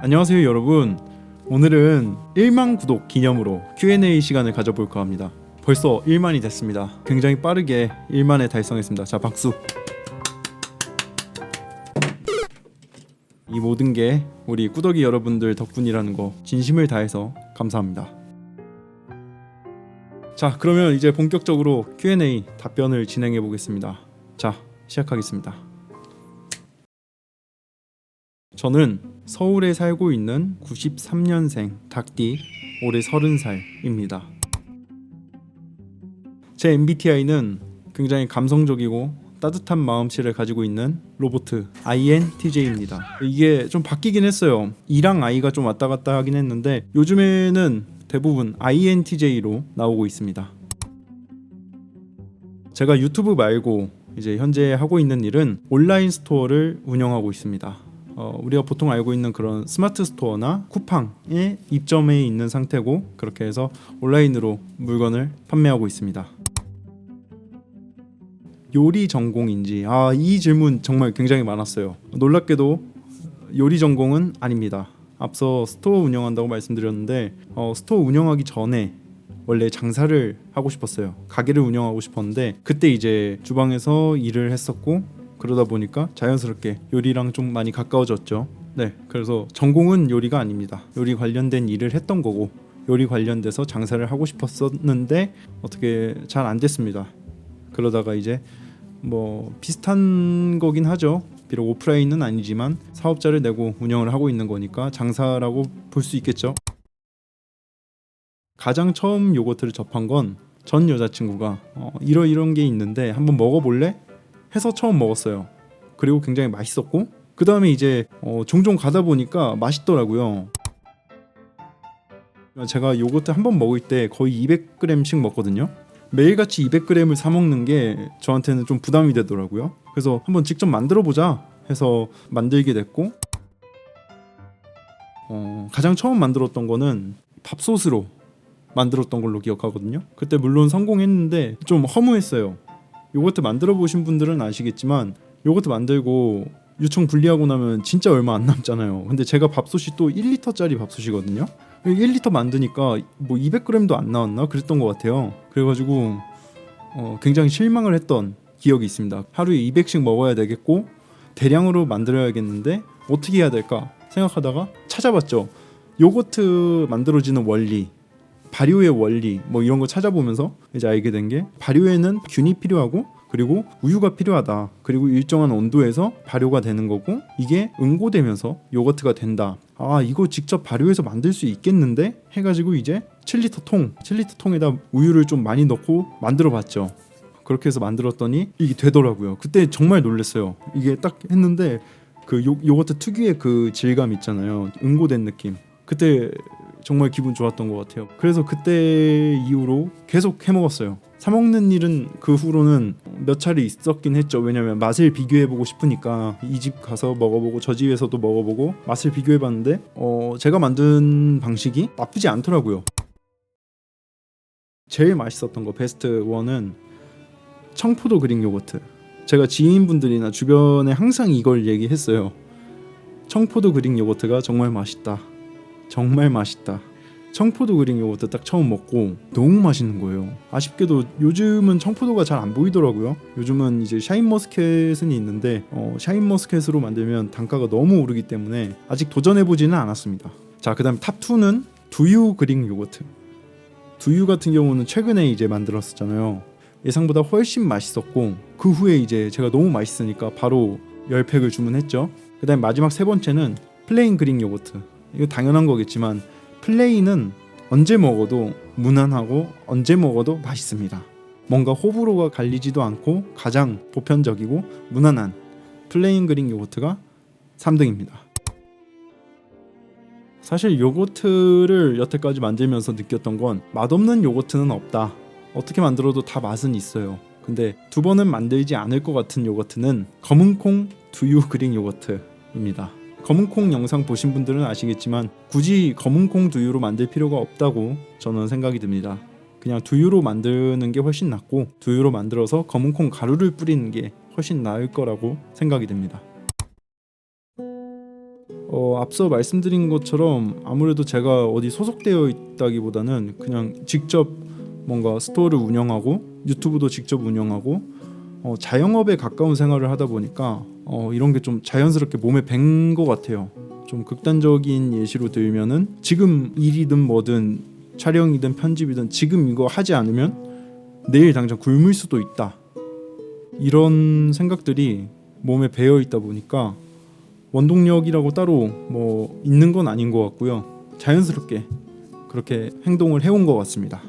안녕하세요 여러분. 오늘은 1만 구독 기념으로 Q&A 시간을 가져볼까 합니다. 벌써 1만이 됐습니다. 굉장히 빠르게 1만에 달성했습니다. 자, 박수. 이 모든 게 우리 꾸덕이 여러분들 덕분이라는 거 진심을 다해서 감사합니다. 자, 그러면 이제 본격적으로 Q&A 답변을 진행해 보겠습니다. 자, 시작하겠습니다. 저는 서울에 살고 있는 93년생 닭띠, 올해 30살입니다. 제 MBTI는 굉장히 감성적이고 따뜻한 마음씨를 가지고 있는 로보트 INTJ입니다. 이게 좀 바뀌긴 했어요. E랑 I가 좀 왔다 갔다 하긴 했는데 요즘에는 대부분 INTJ로 나오고 있습니다. 제가 유튜브 말고 이제 현재 하고 있는 일은 온라인 스토어를 운영하고 있습니다. 우리가 보통 알고 있는 그런 스마트 스토어나 쿠팡에 입점해 있는 상태고, 그렇게 해서 온라인으로 물건을 판매하고 있습니다. 요리 전공인지, 이 질문 정말 굉장히 많았어요. 놀랍게도 요리 전공은 아닙니다. 앞서 스토어 운영한다고 말씀드렸는데 스토어 운영하기 전에 원래 장사를 하고 싶었어요. 가게를 운영하고 싶었는데 그때 이제 주방에서 일을 했었고, 그러다 보니까 자연스럽게 요리랑 좀 많이 가까워졌죠. 네, 그래서 전공은 요리가 아닙니다. 요리 관련된 일을 했던 거고, 요리 관련돼서 장사를 하고 싶었었는데 어떻게 잘 안 됐습니다. 그러다가 이제 뭐 비슷한 거긴 하죠. 비록 오프라인은 아니지만 사업자를 내고 운영을 하고 있는 거니까 장사라고 볼 수 있겠죠. 가장 처음 요거트를 접한 건 전 여자친구가 이런 게 있는데 한번 먹어볼래? 해서 처음 먹었어요. 그리고 굉장히 맛있었고, 그 다음에 이제 종종 가다 보니까 맛있더라고요. 제가 요거트 한 번 먹을 때 거의 200g씩 먹거든요. 매일같이 200g을 사 먹는 게 저한테는 좀 부담이 되더라고요. 그래서 한번 직접 만들어 보자 해서 만들게 됐고, 가장 처음 만들었던 거는 밥솥으로 만들었던 걸로 기억하거든요. 그때 물론 성공했는데 좀 허무했어요. 요거트 만들어 보신 분들은 아시겠지만 요거트 만들고 유청 분리하고 나면 진짜 얼마 안 남잖아요. 근데 제가 밥솥이 또 1리터짜리 밥솥이거든요. 1리터 만드니까 뭐 200g도 안 나왔나 그랬던 것 같아요. 그래가지고 굉장히 실망을 했던 기억이 있습니다. 하루에 200씩 먹어야 되겠고 대량으로 만들어야겠는데 어떻게 해야 될까 생각하다가 찾아봤죠. 요거트 만들어지는 원리, 발효의 원리 뭐 이런 거 찾아보면서 이제 알게 된 게, 발효에는 균이 필요하고 그리고 우유가 필요하다. 그리고 일정한 온도에서 발효가 되는 거고, 이게 응고되면서 요거트가 된다. 이거 직접 발효해서 만들 수 있겠는데 해가지고 이제 7리터 통에다 우유를 좀 많이 넣고 만들어 봤죠. 그렇게 해서 만들었더니 이게 되더라고요. 그때 정말 놀랐어요. 이게 딱 했는데 그 요거트 특유의 그 질감 있잖아요. 응고된 느낌. 그때 정말 기분 좋았던 것 같아요. 그래서 그때 이후로 계속 해먹었어요. 사 먹는 일은 그 후로는 몇 차례 있었긴 했죠. 왜냐면 맛을 비교해보고 싶으니까 이 집 가서 먹어보고 저 집에서도 먹어보고 맛을 비교해봤는데 제가 만든 방식이 나쁘지 않더라고요. 제일 맛있었던 거 베스트 1은 청포도 그릭 요거트. 제가 지인분들이나 주변에 항상 이걸 얘기했어요. 청포도 그릭 요거트가 정말 맛있다. 정말 맛있다. 청포도 그릭 요거트 딱 처음 먹고 너무 맛있는 거예요. 아쉽게도 요즘은 청포도가 잘 안 보이더라고요. 요즘은 이제 샤인머스켓은 있는데 샤인머스켓으로 만들면 단가가 너무 오르기 때문에 아직 도전해보지는 않았습니다. 자, 그 다음 탑2는 두유 그릭 요거트. 두유 같은 경우는 최근에 이제 만들었었잖아요. 예상보다 훨씬 맛있었고, 그 후에 이제 제가 너무 맛있으니까 바로 10팩을 주문했죠. 그 다음 마지막 세 번째는 플레인 그릭 요거트. 이거 당연한 거겠지만 플레인은 언제 먹어도 무난하고 언제 먹어도 맛있습니다. 뭔가 호불호가 갈리지도 않고 가장 보편적이고 무난한 플레인 그릭 요거트가 3등입니다. 사실 요거트를 여태까지 만들면서 느꼈던 건 맛없는 요거트는 없다. 어떻게 만들어도 다 맛은 있어요. 근데 두 번은 만들지 않을 것 같은 요거트는 검은콩 두유 그릭 요거트입니다. 검은콩 영상 보신 분들은 아시겠지만 굳이 검은콩 두유로 만들 필요가 없다고 저는 생각이 듭니다. 그냥 두유로 만드는 게 훨씬 낫고, 두유로 만들어서 검은콩 가루를 뿌리는 게 훨씬 나을 거라고 생각이 됩니다. 앞서 말씀드린 것처럼 아무래도 제가 어디 소속되어 있다기보다는 그냥 직접 뭔가 스토어를 운영하고 유튜브도 직접 운영하고 자영업에 가까운 생활을 하다 보니까 이런 게 좀 자연스럽게 몸에 밴 것 같아요. 좀 극단적인 예시로 들면은 지금 일이든 뭐든 촬영이든 편집이든 지금 이거 하지 않으면 내일 당장 굶을 수도 있다. 이런 생각들이 몸에 배어 있다 보니까 원동력이라고 따로 뭐 있는 건 아닌 것 같고요. 자연스럽게 그렇게 행동을 해온 것 같습니다.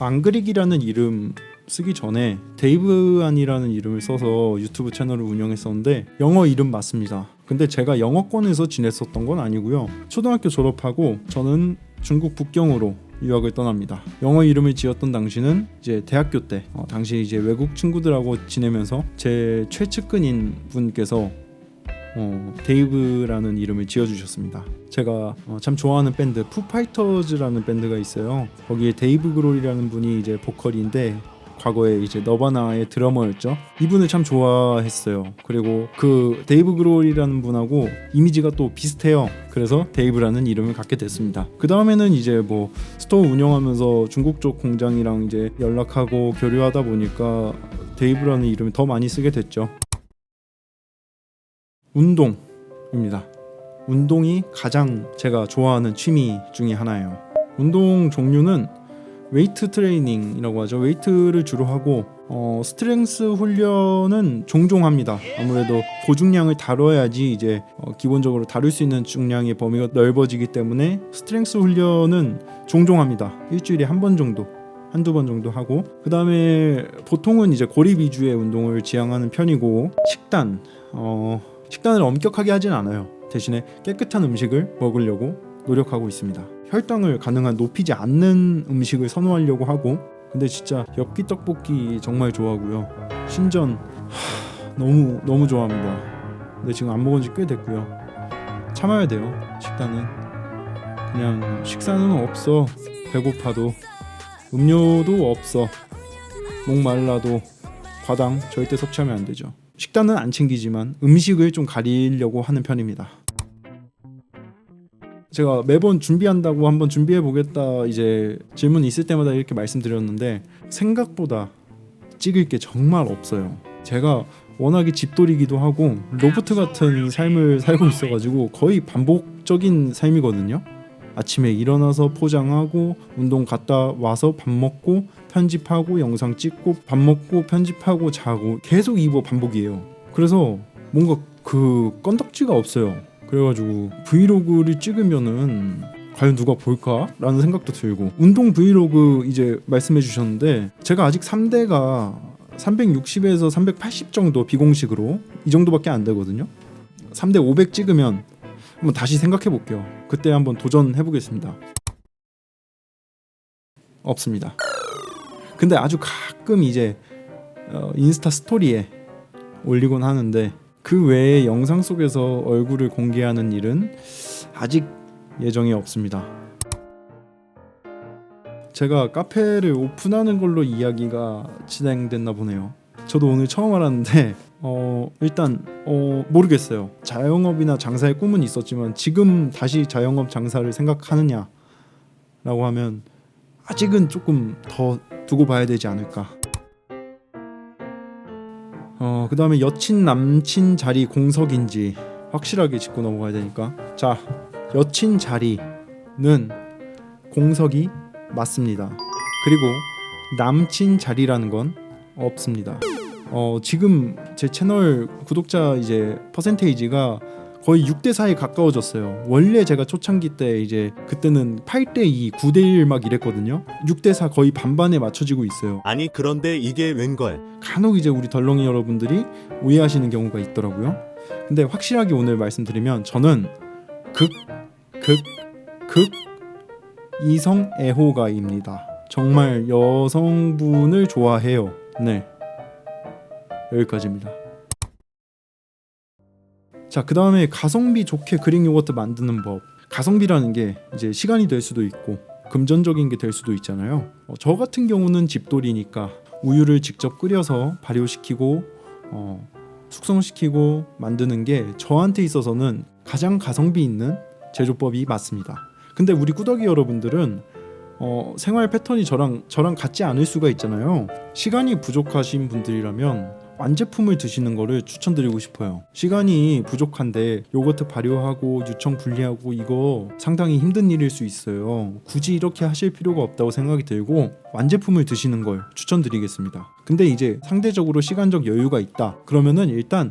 안그릭이라는 이름 쓰기 전에 데이브안이라는 이름을 써서 유튜브 채널을 운영했었는데 영어 이름 맞습니다. 근데 제가 영어권에서 지냈었던 건 아니고요. 초등학교 졸업하고 저는 중국 북경으로 유학을 떠납니다. 영어 이름을 지었던 당시는 이제 대학교 때 당시 이제 외국 친구들하고 지내면서 제 최측근인 분께서 데이브라는 이름을 지어주셨습니다. 제가 참 좋아하는 밴드 푸파이터즈라는 밴드가 있어요. 거기에 데이브 그롤이라는 분이 이제 보컬인데 과거에 이제 너바나의 드러머였죠. 이분을 참 좋아했어요. 그리고 그 데이브 그롤이라는 분하고 이미지가 또 비슷해요. 그래서 데이브라는 이름을 갖게 됐습니다. 그 다음에는 이제 뭐 스토어 운영하면서 중국 쪽 공장이랑 이제 연락하고 교류하다 보니까 데이브라는 이름을 더 많이 쓰게 됐죠. 운동입니다. 운동이 가장 제가 좋아하는 취미 중에 하나예요. 운동 종류는 웨이트 트레이닝이라고 하죠. 웨이트를 주로 하고 스트렝스 훈련은 종종 합니다. 아무래도 고중량을 다뤄야지 이제 기본적으로 다룰 수 있는 중량의 범위가 넓어지기 때문에 스트렝스 훈련은 종종 합니다. 일주일에 한 번 정도, 한두 번 정도 하고, 그 다음에 보통은 이제 고립 위주의 운동을 지향하는 편이고, 식단을 엄격하게 하진 않아요. 대신에 깨끗한 음식을 먹으려고 노력하고 있습니다. 혈당을 가능한 높이지 않는 음식을 선호하려고 하고, 근데 진짜 엽기 떡볶이 정말 좋아하고요. 신전 너무 좋아합니다. 근데 지금 안 먹은 지 꽤 됐고요. 참아야 돼요. 식단은 그냥 식사는 없어. 배고파도 음료도 없어. 목말라도 과당 절대 섭취하면 안 되죠. 식단은 안 챙기지만 음식을 좀 가리려고 하는 편입니다. 제가 매번 준비한다고 한번 준비해 보겠다 이제 질문 있을 때마다 이렇게 말씀드렸는데 생각보다 찍을 게 정말 없어요. 제가 워낙에 집돌이기도 하고 로봇 같은 삶을 살고 있어가지고 거의 반복적인 삶이거든요. 아침에 일어나서 포장하고 운동 갔다 와서 밥 먹고 편집하고 영상 찍고 밥 먹고 편집하고 자고 계속 이거 반복이에요. 그래서 뭔가 그 건덕지가 없어요. 그래가지고 브이로그를 찍으면은 과연 누가 볼까? 라는 생각도 들고, 운동 브이로그 이제 말씀해 주셨는데 제가 아직 3대가 360에서 380 정도 비공식으로 이 정도밖에 안 되거든요. 3대 500 찍으면 한번 다시 생각해 볼게요. 그때 한번 도전해 보겠습니다. 없습니다. 근데 아주 가끔 이제 인스타 스토리에 올리곤 하는데 그 외에 영상 속에서 얼굴을 공개하는 일은 아직 예정이 없습니다. 제가 카페를 오픈하는 걸로 이야기가 진행됐나 보네요. 저도 오늘 처음 알았는데 일단 모르겠어요. 자영업이나 장사의 꿈은 있었지만 지금 다시 자영업 장사를 생각하느냐라고 하면 아직은 조금 더 두고 봐야 되지 않을까. 그 다음에 여친 남친 자리 공석인지 확실하게 짚고 넘어가야 되니까, 자, 여친 자리는 공석이 맞습니다. 그리고 남친 자리라는 건 없습니다. 지금 제 채널 구독자 이제 퍼센테이지가 거의 6대4에 가까워졌어요. 원래 제가 초창기 때 이제 그때는 8대2, 9대1 막 이랬거든요. 6대4 거의 반반에 맞춰지고 있어요. 아니 그런데 이게 웬걸? 간혹 이제 우리 덜렁이 여러분들이 오해하시는 경우가 있더라고요. 근데 확실하게 오늘 말씀드리면 저는 극 이성 애호가입니다. 정말 여성분을 좋아해요. 네, 여기까지입니다. 자, 그 다음에 가성비 좋게 그릭 요거트 만드는 법. 가성비라는 게 이제 시간이 될 수도 있고 금전적인 게 될 수도 있잖아요. 저 같은 경우는 집돌이니까 우유를 직접 끓여서 발효시키고 숙성시키고 만드는 게 저한테 있어서는 가장 가성비 있는 제조법이 맞습니다. 근데 우리 꾸덕이 여러분들은 생활 패턴이 저랑 같지 않을 수가 있잖아요. 시간이 부족하신 분들이라면 완제품을 드시는 거를 추천드리고 싶어요. 시간이 부족한데 요거트 발효하고 유청 분리하고 이거 상당히 힘든 일일 수 있어요. 굳이 이렇게 하실 필요가 없다고 생각이 들고 완제품을 드시는 걸 추천드리겠습니다. 근데 이제 상대적으로 시간적 여유가 있다 그러면은 일단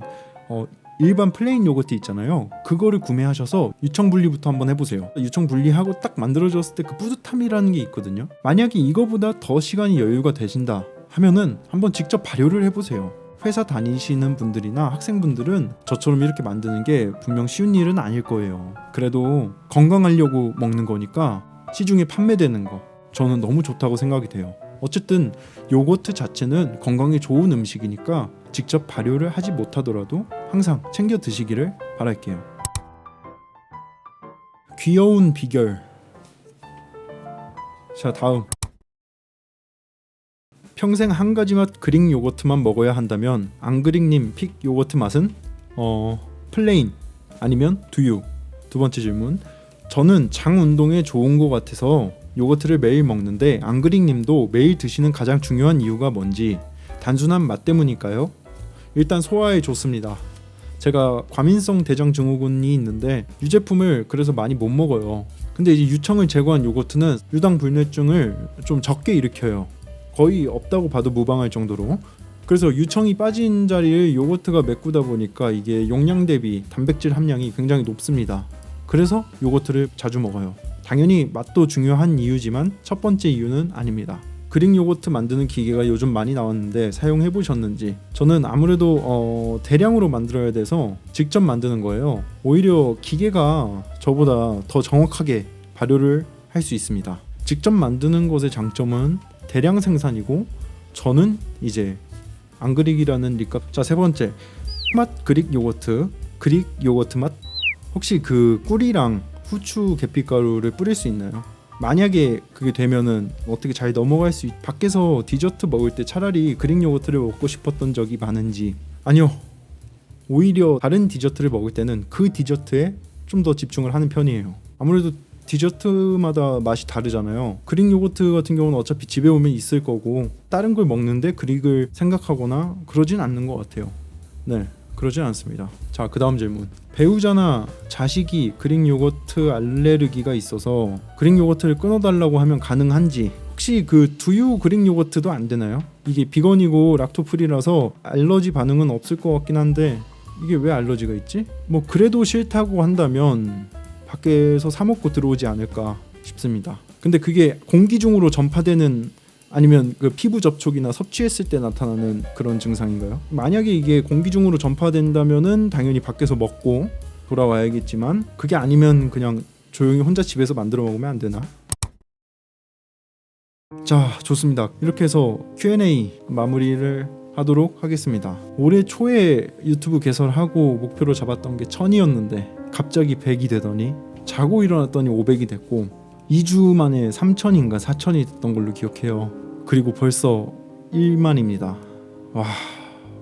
일반 플레인 요거트 있잖아요. 그거를 구매하셔서 유청 분리부터 한번 해보세요. 유청 분리하고 딱 만들어졌을 때 그 뿌듯함이라는 게 있거든요. 만약에 이거보다 더 시간이 여유가 되신다 하면은 한번 직접 발효를 해보세요. 회사 다니시는 분들이나 학생분들은 저처럼 이렇게 만드는 게 분명 쉬운 일은 아닐 거예요. 그래도 건강하려고 먹는 거니까 시중에 판매되는 거 저는 너무 좋다고 생각이 돼요. 어쨌든 요거트 자체는 건강에 좋은 음식이니까 직접 발효를 하지 못하더라도 항상 챙겨 드시기를 바랄게요. 귀여운 비결. 자, 다음. 평생 한 가지 맛 그릭 요거트만 먹어야 한다면 앙그릭님 픽 요거트 맛은 플레인 아니면 두유. 두 번째 질문. 저는 장 운동에 좋은 것 같아서 요거트를 매일 먹는데 앙그릭님도 매일 드시는 가장 중요한 이유가 뭔지. 단순한 맛 때문일까요? 일단 소화에 좋습니다. 제가 과민성 대장 증후군이 있는데 유제품을 그래서 많이 못 먹어요. 근데 이제 유청을 제거한 요거트는 유당 불내증을 좀 적게 일으켜요. 거의 없다고 봐도 무방할 정도로. 그래서 유청이 빠진 자리를 요거트가 메꾸다 보니까 이게 용량 대비 단백질 함량이 굉장히 높습니다. 그래서 요거트를 자주 먹어요. 당연히 맛도 중요한 이유지만 첫 번째 이유는 아닙니다. 그릭 요거트 만드는 기계가 요즘 많이 나왔는데 사용해 보셨는지. 저는 아무래도 대량으로 만들어야 돼서 직접 만드는 거예요. 오히려 기계가 저보다 더 정확하게 발효를 할 수 있습니다. 직접 만드는 것의 장점은 대량 생산이고 저는 이제 앙그릭이라는 립값. 자, 세 번째 맛 그릭 요거트 맛. 혹시 그 꿀이랑 후추 계피가루를 뿌릴 수 있나요? 만약에 그게 되면은 어떻게 잘 넘어갈 수 밖에서 디저트 먹을 때 차라리 그릭 요거트를 먹고 싶었던 적이 많은지. 아니요, 오히려 다른 디저트를 먹을 때는 그 디저트에 좀 더 집중을 하는 편이에요. 아무래도 디저트마다 맛이 다르잖아요. 그릭 요거트 같은 경우는 어차피 집에 오면 있을 거고 다른 걸 먹는데 그릭을 생각하거나 그러진 않는 것 같아요. 네, 그러진 않습니다. 자, 그 다음 질문. 배우자나 자식이 그릭 요거트 알레르기가 있어서 그릭 요거트를 끊어달라고 하면 가능한지. 혹시 그 두유 그릭 요거트도 안 되나요? 이게 비건이고 락토프리라서 알러지 반응은 없을 것 같긴 한데 이게 왜 알러지가 있지? 뭐 그래도 싫다고 한다면 밖에서 사 먹고 들어오지 않을까 싶습니다. 근데 그게 공기 중으로 전파되는 아니면 그 피부 접촉이나 섭취했을 때 나타나는 그런 증상인가요? 만약에 이게 공기 중으로 전파된다면은 당연히 밖에서 먹고 돌아와야겠지만 그게 아니면 그냥 조용히 혼자 집에서 만들어 먹으면 안 되나? 자, 좋습니다. 이렇게 해서 Q&A 마무리를 하도록 하겠습니다. 올해 초에 유튜브 개설하고 목표로 잡았던 게 1000이었는데 갑자기 100이 되더니 자고 일어났더니 500이 됐고 2주 만에 3000인가 4000이 됐던 걸로 기억해요. 그리고 벌써 1만입니다. 와,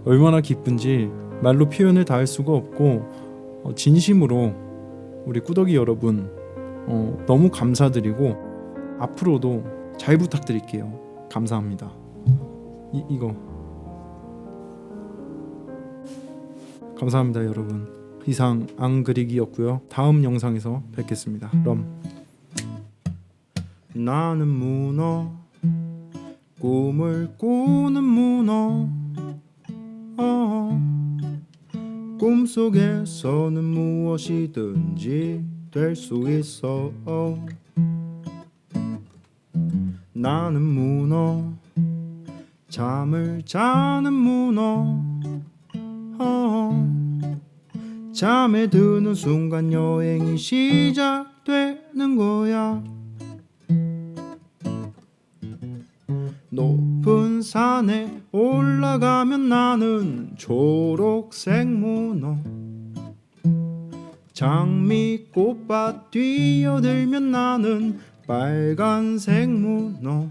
얼마나 기쁜지 말로 표현을 다 할 수가 없고 진심으로 우리 꾸덕이 여러분 너무 감사드리고 앞으로도 잘 부탁드릴게요. 감사합니다. 이거 감사합니다 여러분. 이상 앙그릭이었고요. 다음 영상에서 뵙겠습니다. 그럼 나는 문어 꿈을 꾸는 문어 꿈속에서는 무엇이든지 될 수 있어. 나는 문어 잠을 자는 문어 잠에 드는 순간 여행이 시작되는 거야. 높은 산에 올라가면 나는 초록색 문어 장미꽃밭 뛰어들면 나는 빨간색 문어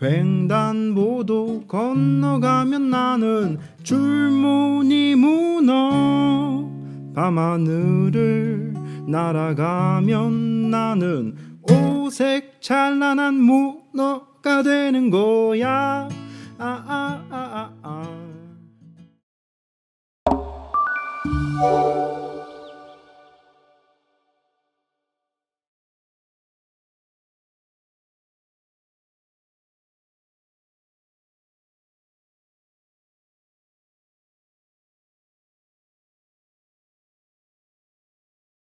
횡단보도 건너가면 나는 줄무늬 문어, 밤하늘을 날아가면 나는 오색 찬란한 문어가 되는 거야. 아.